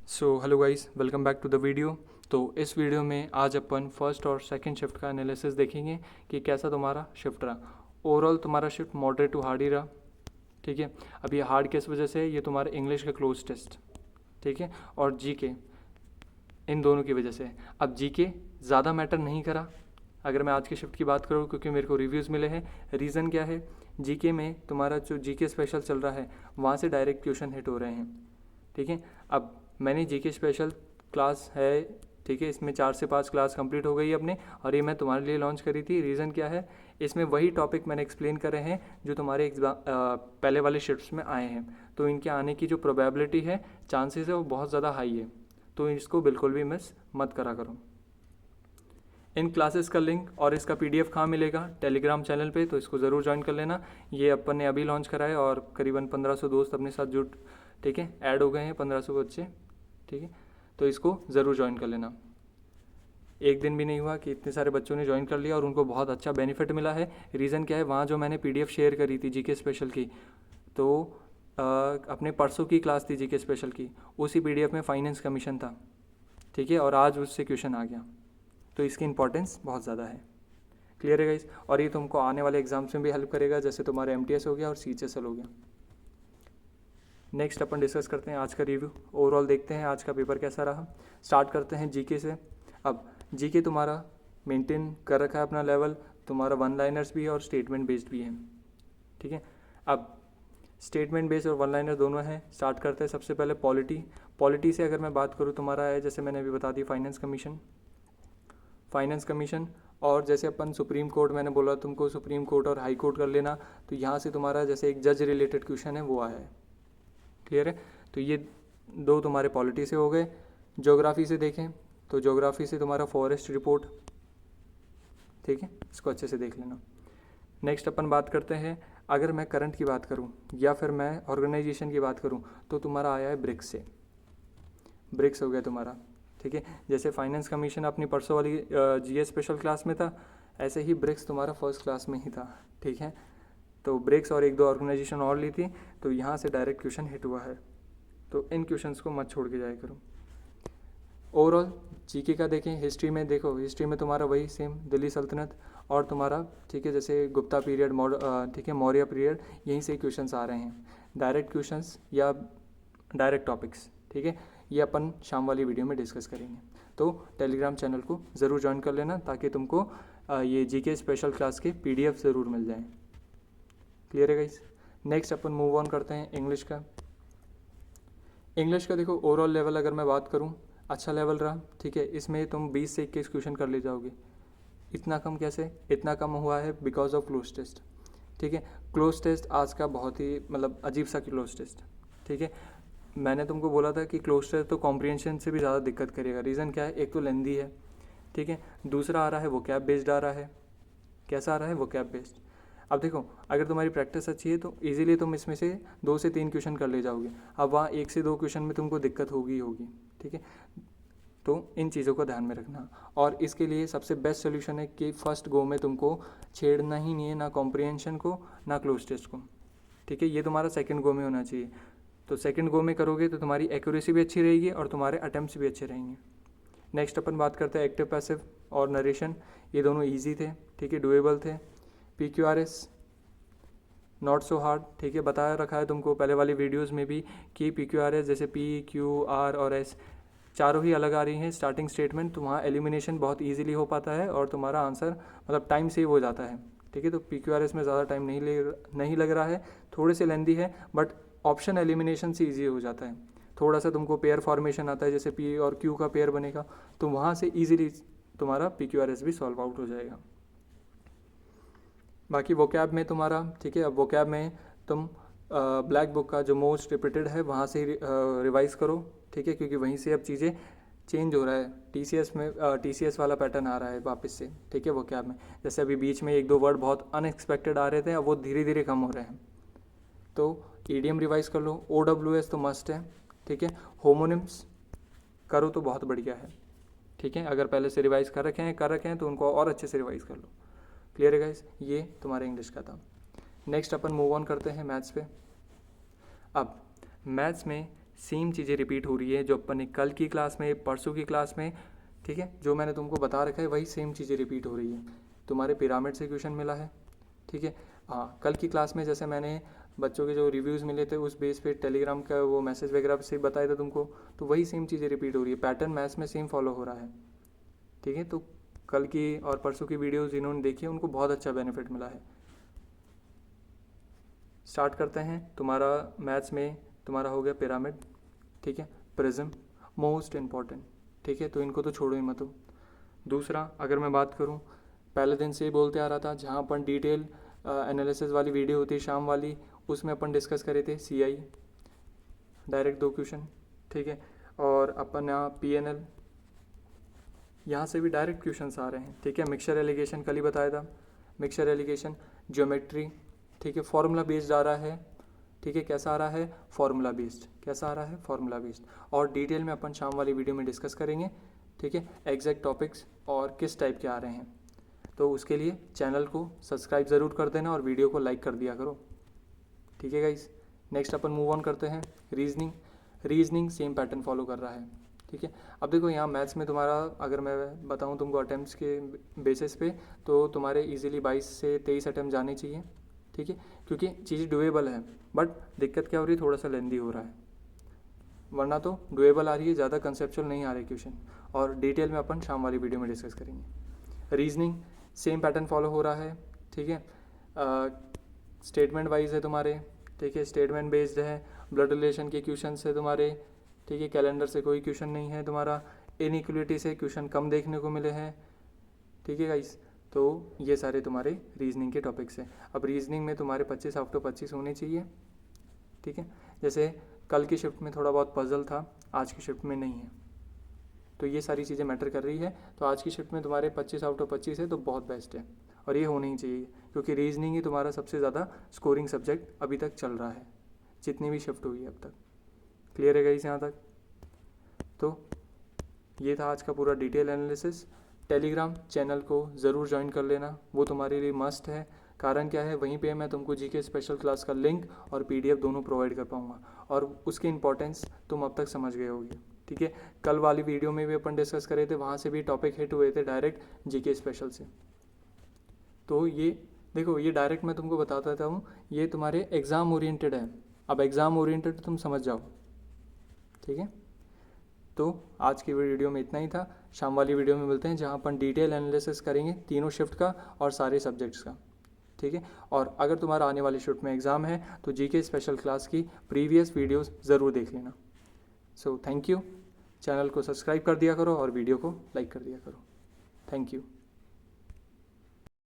So hello guys, welcome back to the video. तो इस video में आज अपन फर्स्ट और सेकंड शिफ्ट का एनालिसिस देखेंगे कि कैसा तुम्हारा शिफ्ट रहा। ओवरऑल तुम्हारा शिफ्ट मॉडरेट टू हार्ड ही रहा। ठीक है, अब ये हार्ड किस वजह से? ये तुम्हारे इंग्लिश का क्लोज टेस्ट, ठीक है, और जीके, इन दोनों की वजह से। अब जीके ज़्यादा मैटर नहीं करा अगर मैं आज की शिफ्ट की बात करूँ, क्योंकि मेरे को रिव्यूज़ मिले हैं। रीज़न क्या है? जीके में तुम्हारा जो जीके स्पेशल चल रहा है वहाँ से डायरेक्ट क्वेश्चन हिट हो रहे हैं। ठीक है, अब मैंने जीके स्पेशल क्लास है, ठीक है, इसमें 4 से 5 क्लास कंप्लीट हो गई अपने, और ये मैं तुम्हारे लिए लॉन्च करी थी। रीज़न क्या है? इसमें वही टॉपिक मैंने एक्सप्लेन करे हैं जो तुम्हारे एग्जाम पहले वाले शिफ्ट्स में आए हैं। तो इनके आने की जो प्रोबेबिलिटी है, चांसेस है, वो बहुत ज़्यादा हाई है। तो इसको बिल्कुल भी मिस मत करा करो। इन क्लासेस का लिंक और इसका पीडीएफ कहाँ मिलेगा? टेलीग्राम चैनल पे, तो इसको ज़रूर ज्वाइन कर लेना। ये अपन ने अभी लॉन्च करा है और करीबन 1500 दोस्त अपने साथ जुड़, ठीक है, ऐड हो गए हैं 1500 बच्चे। ठीक है, तो इसको ज़रूर ज्वाइन कर लेना। एक दिन भी नहीं हुआ कि इतने सारे बच्चों ने ज्वाइन कर लिया और उनको बहुत अच्छा बेनिफिट मिला है। रीज़न क्या है? वहाँ जो मैंने पीडीएफ शेयर करी थी जीके स्पेशल की, तो अपने परसों की क्लास थी जीके स्पेशल की, उसी पीडीएफ में फाइनेंस कमीशन था। ठीक है, और आज उससे क्वेश्चन आ गया, तो इसकी इंपॉर्टेंस बहुत ज़्यादा है। क्लियर है गाइस? और ये तुमको आने वाले एग्जाम्स में भी हेल्प करेगा, जैसे तुम्हारे एमटीएस हो गया और सीएचएसएल हो गया। नेक्स्ट अपन डिस्कस करते हैं आज का रिव्यू। ओवरऑल देखते हैं आज का पेपर कैसा रहा। स्टार्ट करते हैं जीके से। अब जीके तुम्हारा मेंटेन कर रखा है अपना लेवल, तुम्हारा वन लाइनर्स भी है और स्टेटमेंट बेस्ड भी है। ठीक है, अब स्टेटमेंट बेस्ड और वन लाइनर दोनों हैं। स्टार्ट करते हैं सबसे पहले पॉलिटी से। अगर मैं बात करूँ, तुम्हारा है, जैसे मैंने अभी बता दी, फाइनेंस कमीशन, और जैसे अपन सुप्रीम कोर्ट, मैंने बोला तुमको सुप्रीम कोर्ट और हाई कोर्ट कर लेना, तो यहाँ से तुम्हारा जैसे एक जज रिलेटेड क्वेश्चन है वो आया है। क्लियर है? तो ये दो तुम्हारे पॉलिटी से हो गए। ज्योग्राफी से देखें तो ज्योग्राफी से तुम्हारा फॉरेस्ट रिपोर्ट, ठीक है, इसको अच्छे से देख लेना। नेक्स्ट अपन बात करते हैं, अगर मैं करंट की बात करूं या फिर मैं ऑर्गेनाइजेशन की बात करूं, तो तुम्हारा आया है ब्रिक्स से। ब्रिक्स हो गया तुम्हारा। ठीक है, जैसे फाइनेंस कमीशन अपनी परसों वाली जीएस स्पेशल क्लास में था, ऐसे ही ब्रिक्स तुम्हारा फर्स्ट क्लास में ही था। ठीक है, तो ब्रिक्स और एक दो ऑर्गेनाइजेशन और ली थी, तो यहाँ से डायरेक्ट क्वेश्चन हिट हुआ है। तो इन क्वेश्चंस को मत छोड़ के जाया करो। ओवरऑल जीके का देखें, हिस्ट्री में देखो, हिस्ट्री में तुम्हारा वही सेम दिल्ली सल्तनत और तुम्हारा, ठीक है, जैसे गुप्ता पीरियड, ठीक है, मौर्य पीरियड, यहीं से क्वेश्चंस आ रहे हैं। डायरेक्ट क्वेश्चंस या डायरेक्ट टॉपिक्स, ठीक है, ये अपन शाम वाली वीडियो में डिस्कस करेंगे। तो टेलीग्राम चैनल को ज़रूर ज्वाइन कर लेना, ताकि तुमको ये जीके स्पेशल क्लास के पीडीएफ ज़रूर मिल जाएँ। क्लियर है guys? Next upon move on करते हैं इंग्लिश का। इंग्लिश का देखो, ओवरऑल लेवल अगर मैं बात करूं, अच्छा लेवल रहा। ठीक है, इसमें तुम 20 से 21 क्वेश्चन कर ले जाओगे। इतना कम कैसे? इतना कम हुआ है बिकॉज ऑफ क्लोज टेस्ट। ठीक है, क्लोज टेस्ट आज का बहुत ही मतलब अजीब सा क्लोज टेस्ट। ठीक है, मैंने तुमको बोला था कि क्लोज टेस्ट तो कॉम्प्रिहेंशन से भी ज़्यादा दिक्कत करेगा। रीज़न क्या है? एक तो लेंदी है, ठीक है, दूसरा आ रहा है वो कैब बेस्ड आ रहा है। कैसा आ रहा है? वो कैब बेस्ड। अब देखो, अगर तुम्हारी प्रैक्टिस अच्छी है तो इजीली तुम इसमें से 2 से 3 क्वेश्चन कर ले जाओगे। अब वहाँ 1 से 2 क्वेश्चन में तुमको दिक्कत होगी होगी। ठीक है, तो इन चीज़ों को ध्यान में रखना। और इसके लिए सबसे बेस्ट सोल्यूशन है कि फर्स्ट गो में तुमको छेड़ना ही नहीं है, ना कॉम्प्रिहेंशन को ना क्लोज टेस्ट को। ठीक है, ये तुम्हारा सेकंड गो में होना चाहिए। तो सेकंड गो में करोगे तो तुम्हारी एक्यूरेसी भी अच्छी रहेगी और तुम्हारे अटैम्प्ट्स भी अच्छे रहेंगे। नेक्स्ट अपन बात करते हैं एक्टिव पैसिव और नरेशन। ये दोनों ईजी थे, ठीक है, डुएबल थे। PQRS नॉट सो हार्ड, ठीक है, बताया रखा है तुमको पहले वाली वीडियोस में भी कि PQRS जैसे PQR और S चारों ही अलग आ रही हैं स्टार्टिंग स्टेटमेंट, तो वहाँ एलिमिनेशन बहुत इजीली हो पाता है और तुम्हारा आंसर मतलब टाइम सेव हो जाता है। ठीक है, तो PQRS में ज़्यादा टाइम नहीं लग रहा है, थोड़े से लेंदी है, बट ऑप्शन एलिमिनेशन से ईजी हो जाता है। थोड़ा सा तुमको पेयर फॉर्मेशन आता है, जैसे P और Q का पेयर बनेगा, तो वहाँ से ईजिली तुम्हारा PQRS भी सॉल्व आउट हो जाएगा। बाकी वोकैब में तुम्हारा, ठीक है, अब वोकैब में तुम ब्लैक बुक का जो मोस्ट रिपीटेड है वहाँ से रिवाइज करो। ठीक है, क्योंकि वहीं से अब चीज़ें चेंज हो रहा है। TCS वाला पैटर्न आ रहा है वापस से। ठीक है, वोकैब में जैसे अभी बीच में एक दो वर्ड बहुत अनएक्सपेक्टेड आ रहे थे, अब वो धीरे धीरे कम हो रहे हैं। तो ईडीएम रिवाइज कर लो। OWS तो मस्ट है। ठीक है, होमोनिम्स करो तो बहुत बढ़िया है। ठीक है, अगर पहले से रिवाइज कर रखे हैं तो उनको और अच्छे से रिवाइज कर लो। क्लियर है गाइस? ये तुम्हारे इंग्लिश का था। नेक्स्ट अपन मूव ऑन करते हैं मैथ्स पे। अब मैथ्स में सेम चीज़ें रिपीट हो रही है जो अपन ने कल की क्लास में, परसों की क्लास में, ठीक है, जो मैंने तुमको बता रखा है वही सेम चीज़ें रिपीट हो रही है। तुम्हारे पिरामिड से क्वेश्चन मिला है, ठीक है। हाँ, कल की क्लास में जैसे मैंने बच्चों के जो रिव्यूज़ मिले थे उस बेस पे टेलीग्राम का वो मैसेज वगैरह से बताया था तुमको, तो वही सेम चीज़ें रिपीट हो रही है, पैटर्न मैथ्स में सेम फॉलो हो रहा है, ठीक है। तो कल की और परसों की वीडियोज़ जिन्होंने देखी है उनको बहुत अच्छा बेनिफिट मिला है। स्टार्ट करते हैं। तुम्हारा मैथ्स में तुम्हारा हो गया पिरामिड, ठीक है, प्रिज्म, मोस्ट इम्पॉर्टेंट, ठीक है, तो इनको तो छोड़ो ही मत हो। दूसरा अगर मैं बात करूं, पहले दिन से ही बोलते आ रहा था, जहां अपन डिटेल एनालिसिस वाली वीडियो होती है शाम वाली, उसमें अपन डिस्कस करे थे CI, डायरेक्ट 2 क्वेश्चन, ठीक है, और अपन यहाँ PNL, यहाँ से भी डायरेक्ट क्वेश्चन आ रहे हैं, ठीक है। मिक्सचर एलिगेशन कल ही बताया था, मिक्सचर एलिगेशन, ज्योमेट्री, ठीक है, फॉर्मूला बेस्ड आ रहा है, ठीक है, कैसा आ रहा है, फॉर्मूला बेस्ड, कैसा आ रहा है, फॉर्मूला बेस्ड, और डिटेल में अपन शाम वाली वीडियो में डिस्कस करेंगे, ठीक है, एग्जैक्ट टॉपिक्स और किस टाइप के आ रहे हैं। तो उसके लिए चैनल को सब्सक्राइब ज़रूर कर देना और वीडियो को लाइक कर दिया करो, ठीक है guys. Next upon move on करते हैं, reasoning. Reasoning same pattern follow कर रहा है, ठीक है। अब देखो यहाँ मैथ्स में तुम्हारा, अगर मैं बताऊँ तुमको अटैम्प्ट्स के बेसिस पे, तो तुम्हारे इजीली 22 से 23 अटैम्प्ट जाने चाहिए, ठीक है, क्योंकि चीज़ डुएबल है, बट दिक्कत क्या हो रही है, थोड़ा सा लेंदी हो रहा है, वरना तो डुएबल आ रही है, ज़्यादा कंसेप्चुअल नहीं आ रहे क्वेश्चन, और डिटेल में अपन शाम वाली वीडियो में डिस्कस करेंगे। रीजनिंग सेम पैटर्न फॉलो हो रहा है, ठीक है, स्टेटमेंट वाइज है तुम्हारे, ठीक है, स्टेटमेंट बेस्ड है, ब्लड रिलेशन के क्वेश्चन है तुम्हारे, ठीक है, कैलेंडर से कोई क्वेश्चन नहीं है तुम्हारा, इनइक्वलिटी से क्वेश्चन कम देखने को मिले हैं, ठीक है गाइस। तो ये सारे तुम्हारे रीजनिंग के टॉपिक्स हैं। अब रीजनिंग में तुम्हारे 25 आउट ऑफ 25 होने चाहिए, ठीक है। जैसे कल की शिफ्ट में थोड़ा बहुत पजल था, आज की शिफ्ट में नहीं है, तो ये सारी चीज़ें मैटर कर रही है। तो आज की शिफ्ट में तुम्हारे 25 आउट ऑफ 25 है, तो बहुत बेस्ट है, और ये होनी ही चाहिए, क्योंकि रीजनिंग ही तुम्हारा सबसे ज़्यादा स्कोरिंग सब्जेक्ट अभी तक चल रहा है, जितनी भी शिफ्ट हुई है अब तक। क्लियर है गाइस यहाँ तक? तो ये था आज का पूरा डिटेल एनालिसिस। टेलीग्राम चैनल को ज़रूर ज्वाइन कर लेना, वो तुम्हारे लिए मस्ट है। कारण क्या है, वहीं पे मैं तुमको जीके स्पेशल क्लास का लिंक और PDF दोनों प्रोवाइड कर पाऊँगा, और उसकी इंपॉर्टेंस तुम अब तक समझ गए होगे, ठीक है। कल वाली वीडियो में भी अपन डिस्कस करे थे, वहाँ से भी टॉपिक हिट हुए थे डायरेक्ट जीके स्पेशल से। तो ये देखो, ये डायरेक्ट मैं तुमको बताता था हूँ, ये तुम्हारे एग्ज़ाम ओरिएंटेड है। अब एग्ज़ाम ओरिएंटेड तुम समझ जाओ, ठीक है। तो आज की वीडियो में इतना ही था। शाम वाली वीडियो में मिलते हैं, जहाँ अपन डिटेल एनालिसिस करेंगे तीनों शिफ्ट का और सारे सब्जेक्ट्स का, ठीक है। और अगर तुम्हारा आने वाली शिफ्ट में एग्ज़ाम है तो जीके स्पेशल क्लास की प्रीवियस वीडियोस ज़रूर देख लेना। So thank you. चैनल को सब्सक्राइब कर दिया करो और वीडियो को लाइक कर दिया करो। Thank you.